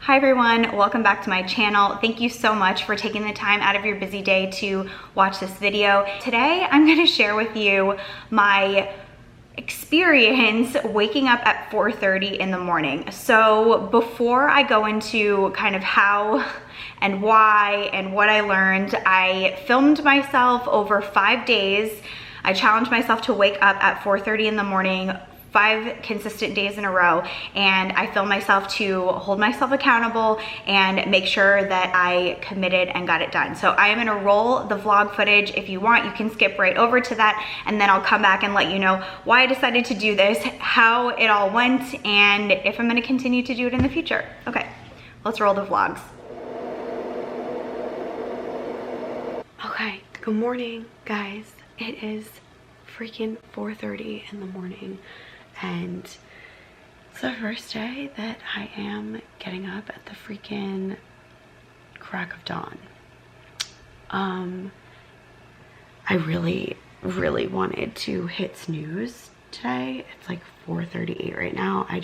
Hi everyone, welcome back to my channel. Thank you so much for taking the time out of your busy day to watch this video. Today, I'm gonna share with you my experience waking up at 4:30 in the morning. So before I go into kind of how and why and what I learned, I filmed myself over 5 days. I challenged myself to wake up at 4:30 in the morning 5 consistent days in a row, and I filmed myself to hold myself accountable and make sure that I committed and got it done. So I am gonna roll the vlog footage. If you want, you can skip right over to that, and then I'll come back and let you know why I decided to do this, how it all went, and if I'm gonna continue to do it in the future. Okay, let's roll the vlogs. Okay, good morning, guys. It is freaking 4:30 in the morning. And it's the first day that I am getting up at the freaking crack of dawn. I really wanted to hit snooze today. It's like 4:38 right now. I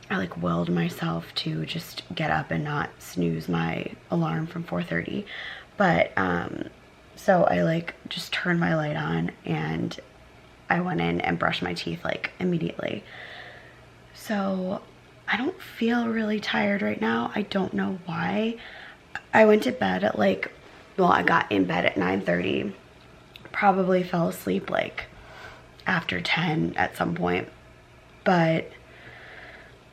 like willed myself to just get up and not snooze my alarm from 4:30. But so I like just turned my light on and I went in and brushed my teeth like immediately. So I don't feel really tired right now. I don't know why. I went to bed at like, well, I got in bed at 9:30. Probably fell asleep like after 10 at some point. But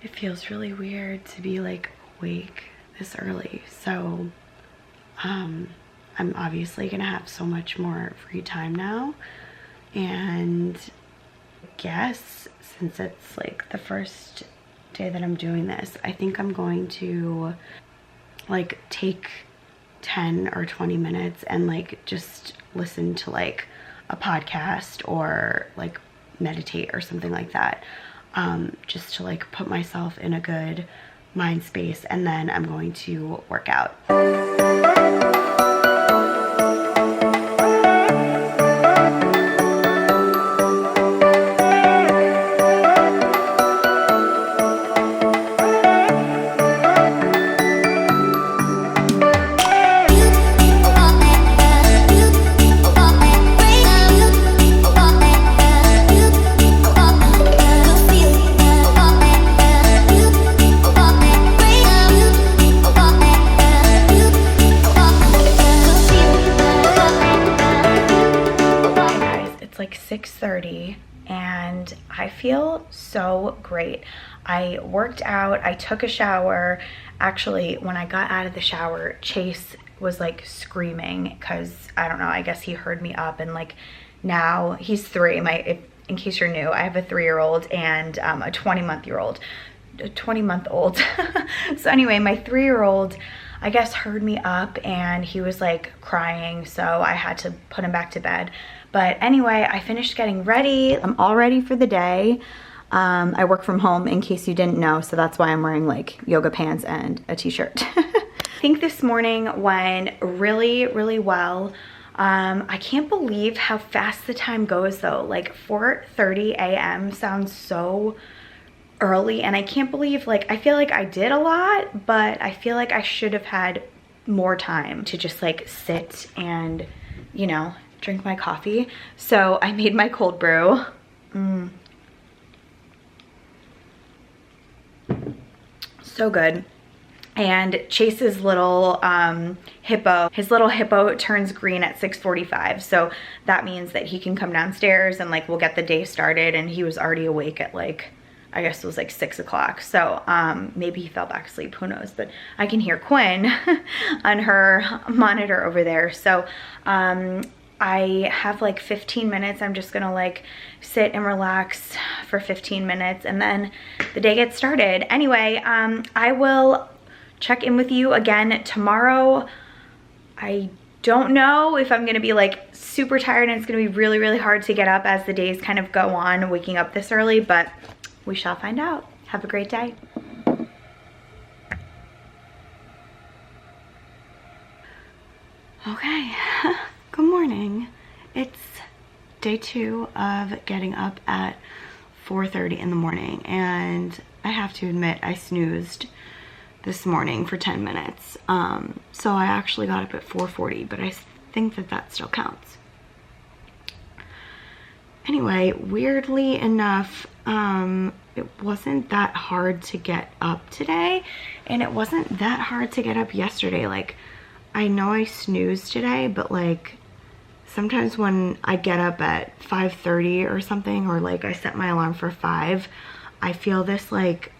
it feels really weird to be like awake this early. So I'm obviously gonna have so much more free time now. And I guess since it's like the first day that I'm doing this, I think I'm going to like take 10 or 20 minutes and like just listen to like a podcast or like meditate or something like that, just to like put myself in a good mind space, and then I'm going to work out. Like 6:30 and I feel so great. I worked out, I took a shower. Actually, when I got out of the shower, Chase was like screaming because I don't know, I guess he heard me up, and like now he's 3. In case you're new, I have a 3-year-old and a 20-month-old. So anyway, my 3-year-old, I guess, heard me up and he was like crying, so I had to put him back to bed. But anyway, I finished getting ready. I'm all ready for the day. I work from home, in case you didn't know, so that's why I'm wearing like yoga pants and a t-shirt. I think this morning went really well. I can't believe how fast the time goes though. Like 4:30 a.m. sounds so early, and I can't believe, like, I feel like I did a lot, but I feel like I should have had more time to just like sit and, you know, drink my coffee. So I made my cold brew. So good. And Chase's little hippo turns green at 6:45. So that means that he can come downstairs and like we'll get the day started, and he was already awake at like, I guess it was like 6 o'clock. So maybe he fell back asleep, who knows, but I can hear Quinn on her monitor over there. So I have like 15 minutes. I'm just gonna like sit and relax for 15 minutes and then the day gets started. Anyway, I will check in with you again tomorrow. I don't know if I'm gonna be like super tired and it's gonna be really hard to get up as the days kind of go on, waking up this early, but we shall find out. Have a great day. Okay. Good morning. It's day 2 of getting up at 4:30 in the morning, and I have to admit I snoozed this morning for 10 minutes. So I actually got up at 4:40, but I think that still counts. Anyway, weirdly enough, it wasn't that hard to get up today, and it wasn't that hard to get up yesterday. Like, I know I snoozed today, but like sometimes when I get up at 5:30 or something, or like I set my alarm for 5, I feel this like,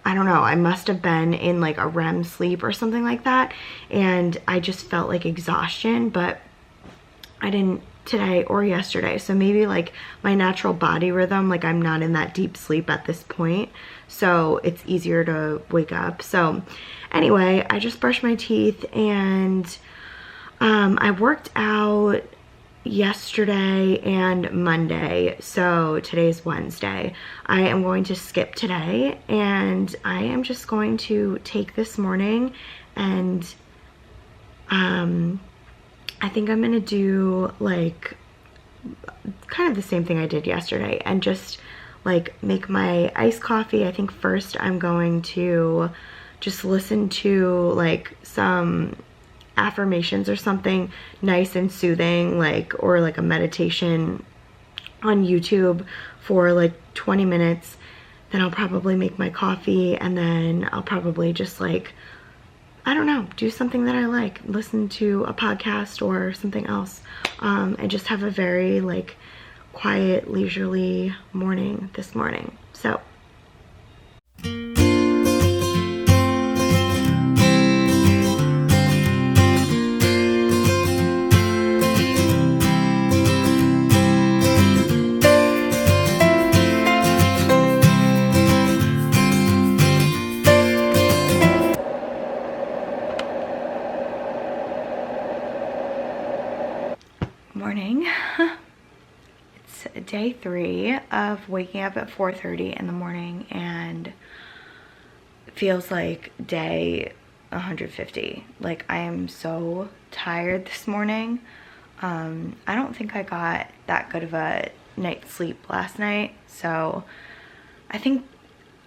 I don't know, I must have been in like a REM sleep or something like that, and I just felt like exhaustion, but I didn't today or yesterday. So maybe like my natural body rhythm, like I'm not in that deep sleep at this point, so it's easier to wake up. So anyway, I just brushed my teeth, and I worked out yesterday and Monday, so today's Wednesday. I am going to skip today, and I am just going to take this morning, and I think I'm gonna do like kind of the same thing I did yesterday, and just like make my iced coffee. I think first I'm going to just listen to like some affirmations or something nice and soothing, like, or like a meditation on YouTube for like 20 minutes. Then I'll probably make my coffee, and then I'll probably just like, I don't know, do something that I like, listen to a podcast or something else, and just have a very like quiet, leisurely morning this morning. So morning. It's day 3 of waking up at 4:30 in the morning, and it feels like day 150. Like, I am so tired this morning. I don't think I got that good of a night's sleep last night, so I think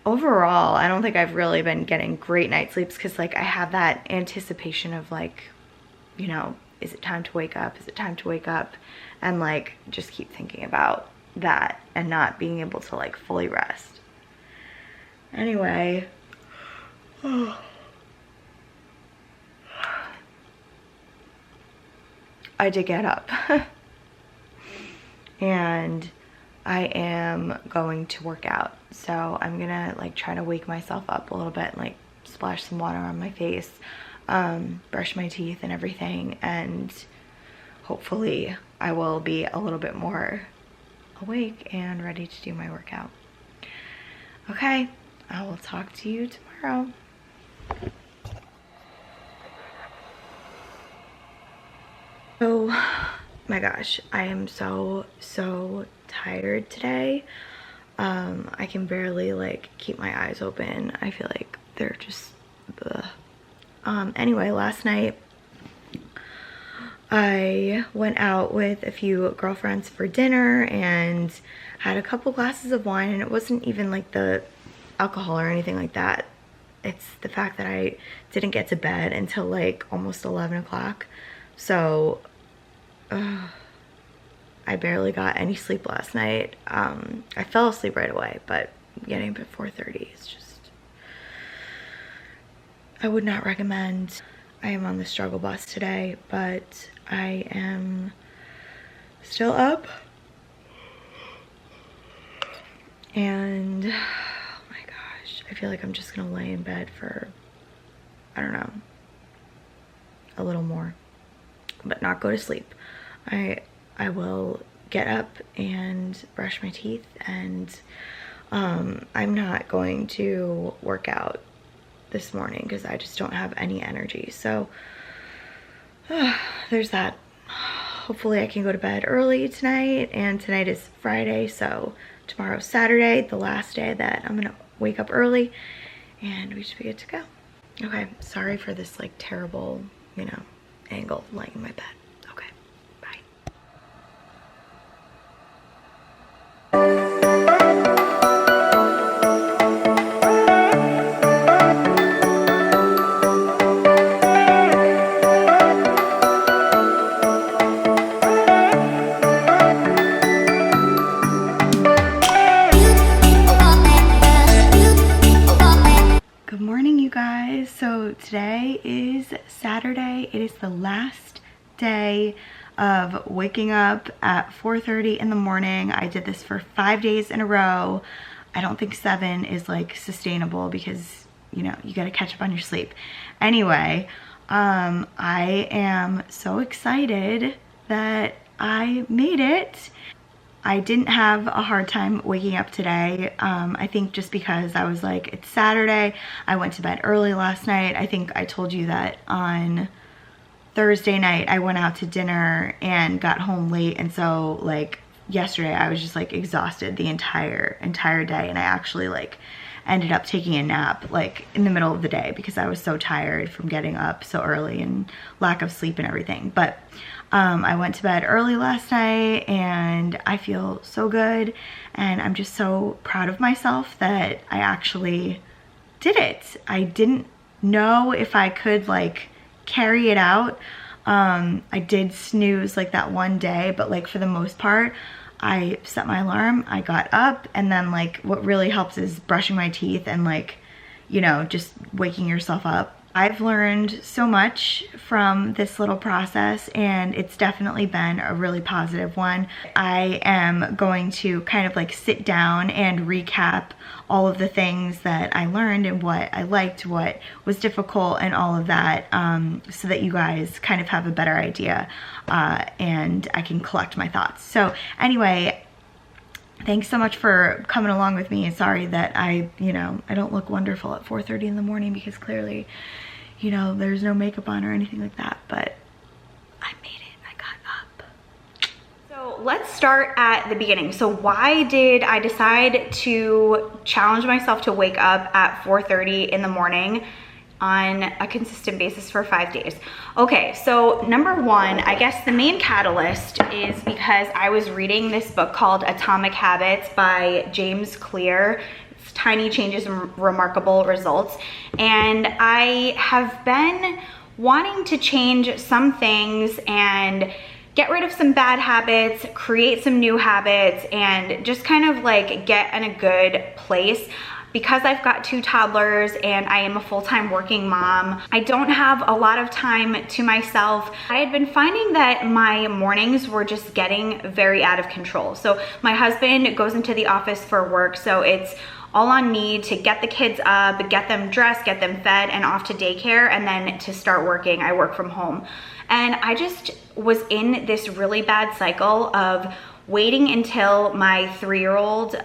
overall I don't think I've really been getting great night sleeps, because like I have that anticipation of like, you know, is it time to wake up? Is it time to wake up? And like just keep thinking about that and not being able to like fully rest. Anyway, I did get up and I am going to work out. So I'm gonna like try to wake myself up a little bit and like splash some water on my face, brush my teeth and everything, and hopefully I will be a little bit more awake and ready to do my workout. Okay, I will talk to you tomorrow. Oh my gosh, I am so tired today. I can barely like keep my eyes open. I feel like they're just ugh. Anyway, last night I went out with a few girlfriends for dinner and had a couple glasses of wine, and it wasn't even like the alcohol or anything like that. It's the fact that I didn't get to bed until like almost 11 o'clock. So I barely got any sleep last night. I fell asleep right away, but getting up at 4:30 is just, I would not recommend. I am on the struggle bus today, but I am still up. And oh my gosh, I feel like I'm just gonna lay in bed for, I don't know, a little more, but not go to sleep. I will get up and brush my teeth, and I'm not going to work out this morning because I just don't have any energy. So there's that. Hopefully I can go to bed early tonight, and tonight is Friday, so tomorrow's Saturday, the last day that I'm gonna wake up early, and we should be good to go. Okay, sorry for this like terrible, you know, angle laying in my bed. Okay, bye. Good morning, you guys. So today is Saturday. It is the last day of waking up at 4:30 in the morning. I did this for 5 days in a row. I don't think 7 is like sustainable because, you know, you gotta catch up on your sleep. Anyway, I am so excited that I made it. I didn't have a hard time waking up today. I think just because I was like, it's Saturday. I went to bed early last night. I think I told you that on Thursday night I went out to dinner and got home late, and so like yesterday I was just like exhausted the entire day, and I actually like ended up taking a nap like in the middle of the day because I was so tired from getting up so early and lack of sleep and everything. But I went to bed early last night and I feel so good, and I'm just so proud of myself that I actually did it. I didn't know if I could like carry it out. I did snooze like that one day, but like for the most part I set my alarm, I got up, and then like what really helps is brushing my teeth and like, you know, just waking yourself up. I've learned so much from this little process, and it's definitely been a really positive one. I am going to kind of like sit down and recap all of the things that I learned and what I liked, what was difficult, and all of that, so that you guys kind of have a better idea, and I can collect my thoughts. So anyway, thanks so much for coming along with me. Sorry that I don't look wonderful at 4:30 in the morning because clearly, you know, there's no makeup on or anything like that, but I made it. I got up. So let's start at the beginning. So why did I decide to challenge myself to wake up at 4:30 in the morning on a consistent basis for 5 days? Okay, so number one, I guess the main catalyst is because I was reading this book called Atomic Habits by James Clear. It's Tiny Changes and Remarkable Results. And I have been wanting to change some things and get rid of some bad habits, create some new habits, and just kind of like get in a good place. Because I've got 2 toddlers and I am a full-time working mom, I don't have a lot of time to myself. I had been finding that my mornings were just getting very out of control. So my husband goes into the office for work, so it's all on me to get the kids up, get them dressed, get them fed and off to daycare, and then to start working. I work from home. And I just was in this really bad cycle of waiting until my 3-year-old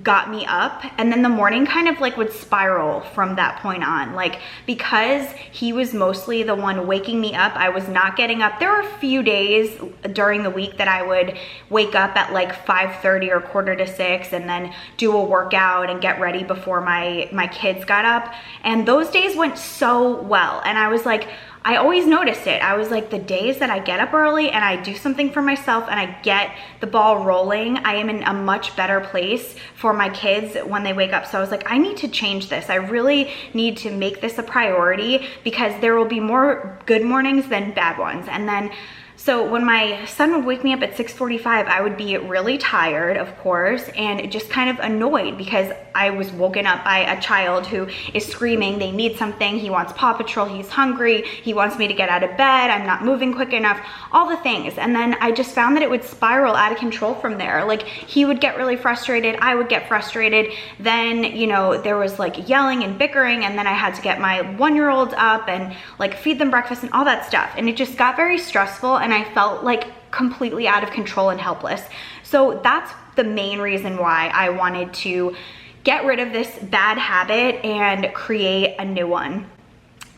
got me up, and then the morning kind of like would spiral from that point on. Like, because he was mostly the one waking me up, I was not getting up. There were a few days during the week that I would wake up at like 5:30 or 5:45 and then do a workout and get ready before my kids got up, and those days went so well. And I was like, I always noticed it. I was like, the days that I get up early and I do something for myself and I get the ball rolling, I am in a much better place for my kids when they wake up. So I was like, I need to change this. I really need to make this a priority because there will be more good mornings than bad ones. And then so when my son would wake me up at 6:45, I would be really tired, of course, and just kind of annoyed because I was woken up by a child who is screaming, they need something, he wants Paw Patrol, he's hungry, he wants me to get out of bed, I'm not moving quick enough, all the things. And then I just found that it would spiral out of control from there. Like, he would get really frustrated, I would get frustrated, then, you know, there was like yelling and bickering, and then I had to get my 1-year-old up and like feed them breakfast and all that stuff. And it just got very stressful, and I felt like completely out of control and helpless. So that's the main reason why I wanted to get rid of this bad habit and create a new one.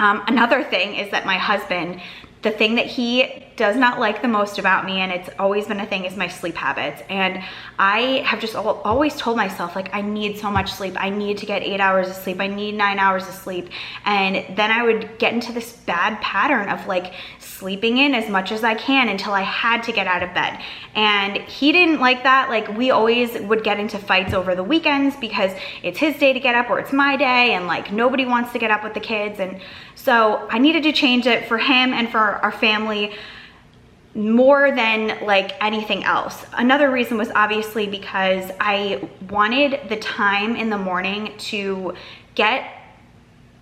Another thing is that my husband, the thing that he does not like the most about me, and it's always been a thing, is my sleep habits. And I have just always told myself, like, I need so much sleep. I need to get 8 hours of sleep. I need 9 hours of sleep. And then I would get into this bad pattern of like sleeping in as much as I can until I had to get out of bed. And he didn't like that. Like, we always would get into fights over the weekends because it's his day to get up or it's my day, and like nobody wants to get up with the kids. And so I needed to change it for him and for our family more than like anything else. Another reason was obviously because I wanted the time in the morning to get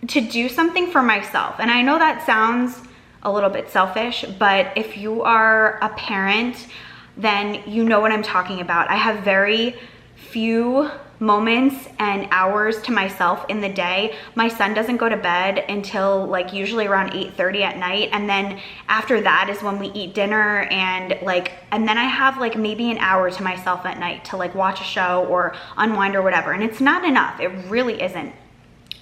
to do something for myself. And I know that sounds a little bit selfish, but if you are a parent, then you know what I'm talking about. I have very few moments and hours to myself in the day. My son doesn't go to bed until like usually around 8:30 at night, and then after that is when we eat dinner, and then I have like maybe an hour to myself at night to like watch a show or unwind or whatever, and it's not enough. It really isn't.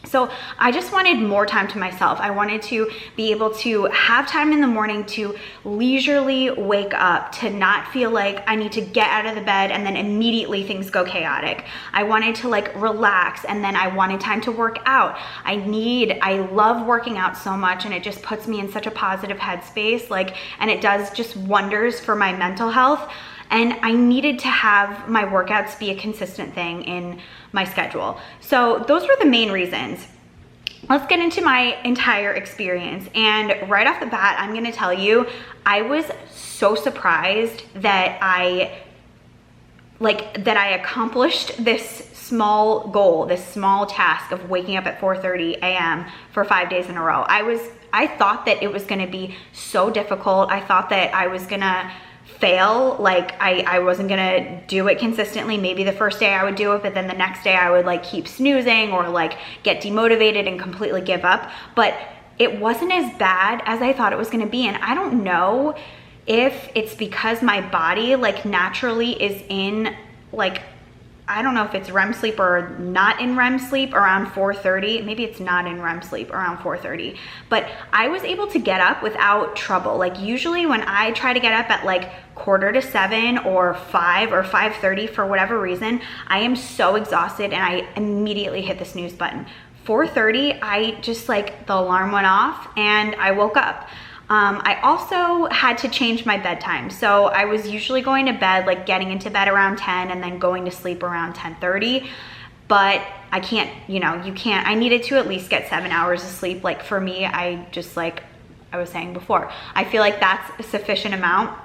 So I just wanted more time to myself. I wanted to be able to have time in the morning to leisurely wake up, to not feel like I need to get out of the bed and then immediately things go chaotic. I wanted to like relax, and then I wanted time to work out. I love working out so much, and it just puts me in such a positive headspace, and it does just wonders for my mental health. And I needed to have my workouts be a consistent thing in my schedule. So those were the main reasons. Let's get into my entire experience. And right off the bat, I'm gonna tell you, I was so surprised that I accomplished this small goal, this small task of waking up at 4:30 a.m. for 5 days in a row. I thought that it was gonna be so difficult. I thought that I was gonna fail, I wasn't gonna do it consistently. Maybe the first day I would do it, but then the next day I would keep snoozing or get demotivated and completely give up. But it wasn't as bad as I thought it was gonna be. And I don't know if it's because my body naturally is in I don't know if it's REM sleep or not in REM sleep around 4:30. Maybe it's not in REM sleep around 4:30. But I was able to get up without trouble. Usually when I try to get up at 6:45 or 5 or 5:30 for whatever reason, I am so exhausted and I immediately hit the snooze button. 4:30, I just the alarm went off and I woke up. I also had to change my bedtime. So I was usually going to bed, getting into bed around 10 and then going to sleep around 10:30. But I can't, you can't, I needed to at least get 7 hours of sleep. For me, I just I was saying before, I feel like that's a sufficient amount.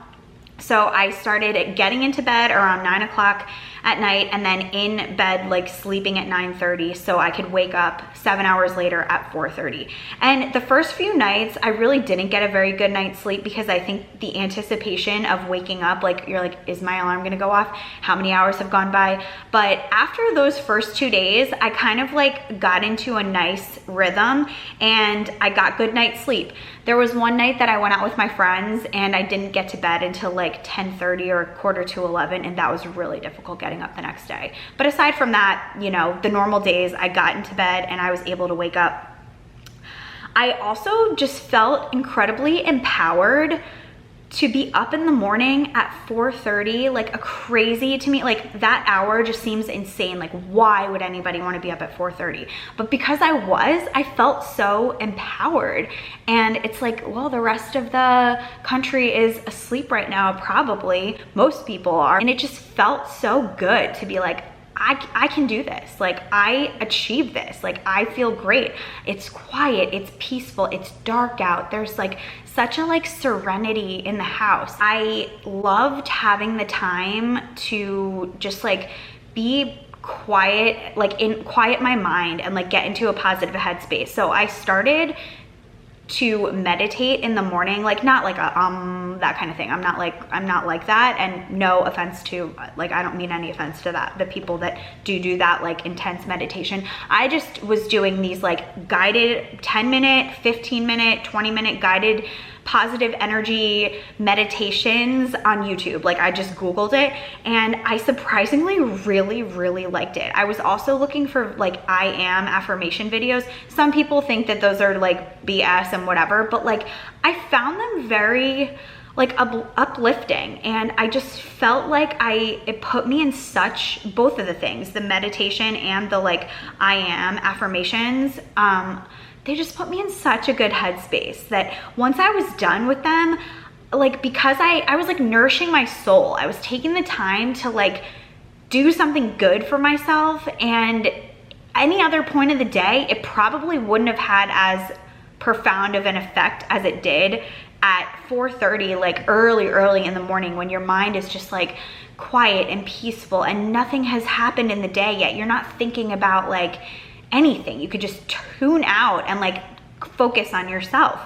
So I started getting into bed around 9 o'clock at night and then in bed sleeping at 9:30 so I could wake up 7 hours later at 4:30. And the first few nights I really didn't get a very good night's sleep because I think the anticipation of waking up, you're is my alarm gonna go off? How many hours have gone by? But after those first 2 days, I kind of got into a nice rhythm and I got good night's sleep. There was one night that I went out with my friends and I didn't get to bed until 10:30 or 10:45, and that was really difficult getting up the next day. But aside from that, the normal days, I got into bed and I was able to wake up. I also just felt incredibly empowered to be up in the morning at 4:30, a crazy to me, that hour just seems insane. Why would anybody want to be up at 4:30? But because I felt so empowered. And it's well, the rest of the country is asleep right now, probably. Most people are. And it just felt so good to be I can do this. I achieved this. I feel great. It's quiet, it's peaceful, it's dark out. There's such a serenity in the house. I loved having the time to just be quiet, quiet my mind and get into a positive headspace. So I started to meditate in the morning, not that kind of thing. I'm not like that, and no offense to I don't mean any offense to that, the people that do that intense meditation. I just was doing these guided 10-minute, 15-minute, 20-minute guided positive energy meditations on YouTube. I just Googled it and I surprisingly really liked it. I was also looking for I am affirmation videos. Some people think that those are BS and whatever, but I found them very uplifting, and I just felt it put me in such, both of the things, the meditation and the I am affirmations, they just put me in such a good headspace that once I was done with them, because I was nourishing my soul, I was taking the time to do something good for myself. And any other point of the day, it probably wouldn't have had as profound of an effect as it did at 4:30, early in the morning, when your mind is just quiet and peaceful and nothing has happened in the day yet. You're not thinking about anything. You could just tune out and like focus on yourself.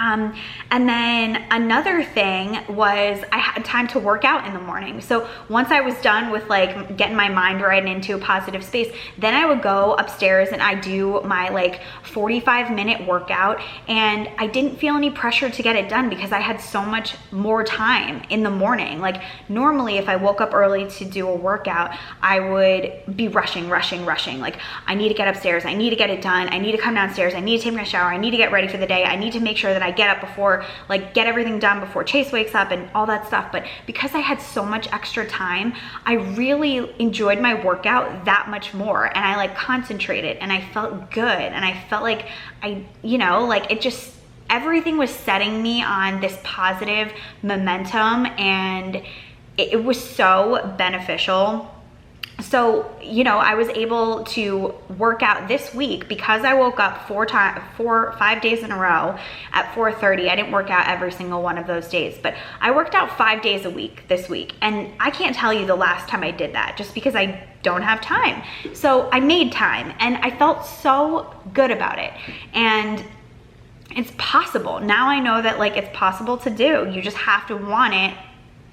And then another thing was I had time to work out in the morning. So once I was done with like getting my mind right into a positive space, then I would go upstairs and I do my like 45-minute workout, and I didn't feel any pressure to get it done because I had so much more time in the morning. Like normally if I woke up early to do a workout, I would be rushing. Like I need to get upstairs, I need to get it done, I need to come downstairs, I need to take my shower, I need to get ready for the day, I need to make sure that I get up before, like get everything done before Chase wakes up and all that stuff. But because I had so much extra time, I really enjoyed my workout that much more, and I like concentrated and I felt good, and I felt like like it just, everything was setting me on this positive momentum, and it was so beneficial. So, I was able to work out this week because I woke up 5 days in a row at 4:30. I didn't work out every single one of those days, but I worked out 5 days a week this week. And I can't tell you the last time I did that just because I don't have time. So I made time and I felt so good about it. And it's possible. Now I know that like it's possible to do. You just have to want it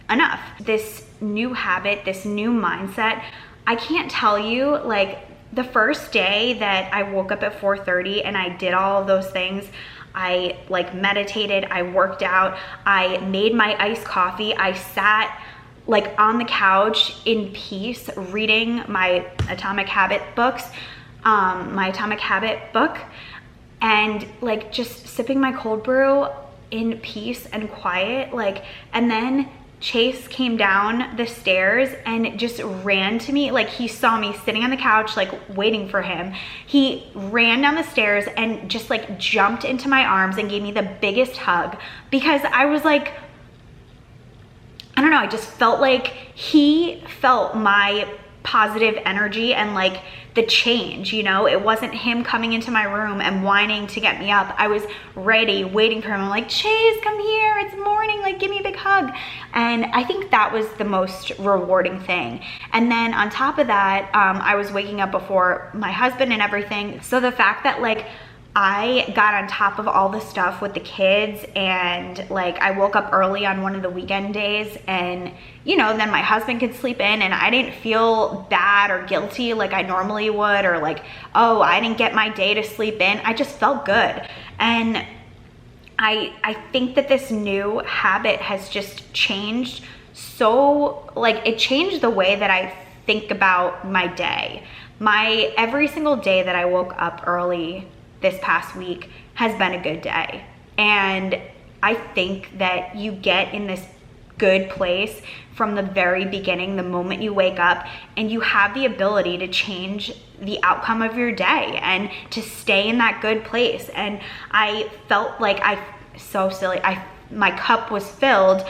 enough. This new habit, this new mindset, I can't tell you, like the first day that I woke up at 4:30 and I did all of those things, I like meditated, I worked out, I made my iced coffee, I sat like on the couch in peace reading my Atomic Habit book, and like just sipping my cold brew in peace and quiet, like, and then Chase came down the stairs and just ran to me. Like he saw me sitting on the couch, like waiting for him. He ran down the stairs and just like jumped into my arms and gave me the biggest hug, because I was like, I don't know, I just felt like he felt my positive energy and like the change, it wasn't him coming into my room and whining to get me up. I was ready, waiting for him. I'm like, Chase, come here, it's morning, like give me a big hug. And I think that was the most rewarding thing. And then on top of that, I was waking up before my husband and everything. So the fact that like I got on top of all the stuff with the kids, and like I woke up early on one of the weekend days, and then my husband could sleep in and I didn't feel bad or guilty like I normally would, or like, oh, I didn't get my day to sleep in. I just felt good. And I think that this new habit has just changed, so like it changed the way that I think about my day. Every single day that I woke up early this past week has been a good day. And I think that you get in this good place from the very beginning, the moment you wake up, and you have the ability to change the outcome of your day and to stay in that good place. And I felt like so silly. My cup was filled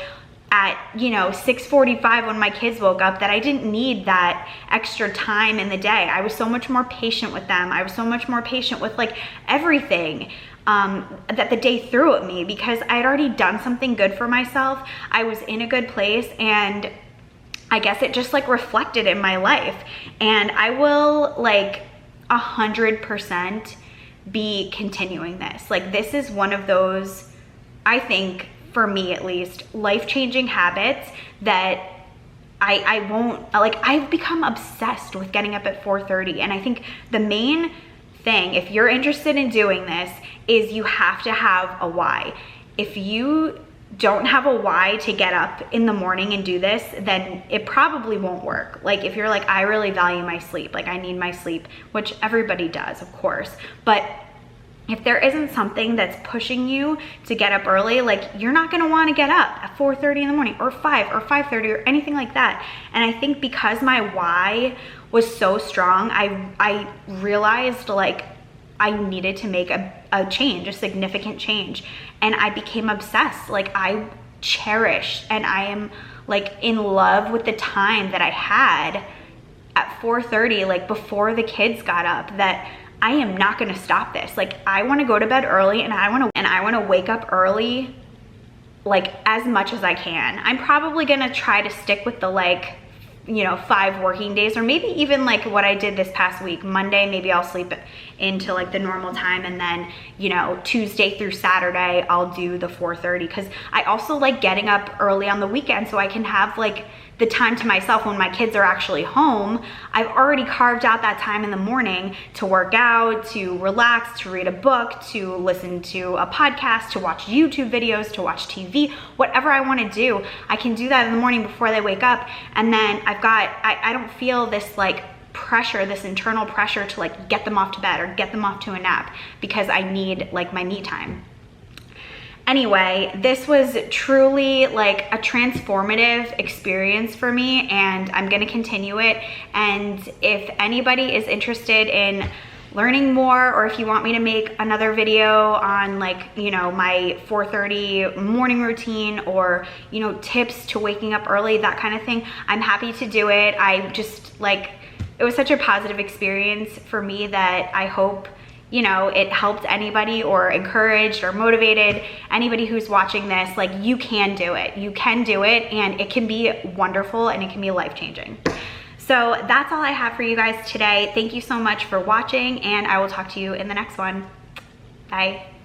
at 6:45 when my kids woke up, that I didn't need that extra time in the day. I was so much more patient with them. I was so much more patient with like everything that the day threw at me, because I had already done something good for myself. I was in a good place, and I guess it just like reflected in my life. And I will like 100% be continuing this. Like this is one of those, I think, for me at least, life-changing habits that I won't, like I've become obsessed with getting up at 4:30. And I think the main thing, if you're interested in doing this, is you have to have a why. If you don't have a why to get up in the morning and do this, then it probably won't work. Like if you're like, I really value my sleep, like I need my sleep, which everybody does, of course, but if there isn't something that's pushing you to get up early, like you're not gonna wanna get up at 4:30 in the morning or 5 or 5:30 or anything like that. And I think because my why was so strong, I realized like I needed to make a change, a significant change. And I became obsessed. Like I cherish and I am like in love with the time that I had at 4:30, like before the kids got up, that I am not gonna stop this. Like I wanna go to bed early, and I wanna wake up early, like as much as I can. I'm probably gonna try to stick with the like you know, 5 working days, or maybe even like what I did this past week. Monday, maybe I'll sleep into like the normal time, and then, you know, Tuesday through Saturday, I'll do the 4:30, because I also like getting up early on the weekend so I can have like the time to myself when my kids are actually home. I've already carved out that time in the morning to work out, to relax, to read a book, to listen to a podcast, to watch YouTube videos, to watch TV, whatever I want to do. I can do that in the morning before they wake up. And then I don't feel this like pressure, this internal pressure to like get them off to bed or get them off to a nap, because I need like my me time. Anyway, this was truly like a transformative experience for me, and I'm gonna continue it. And if anybody is interested in learning more, or if you want me to make another video on like, you know, my 4:30 morning routine, or, you know, tips to waking up early, that kind of thing, I'm happy to do it. I just like, it was such a positive experience for me that I hope, you know, it helped anybody, or encouraged or motivated anybody who's watching this. Like, you can do it. You can do it, and it can be wonderful, and it can be life-changing. So that's all I have for you guys today. Thank you so much for watching, and I will talk to you in the next one. Bye.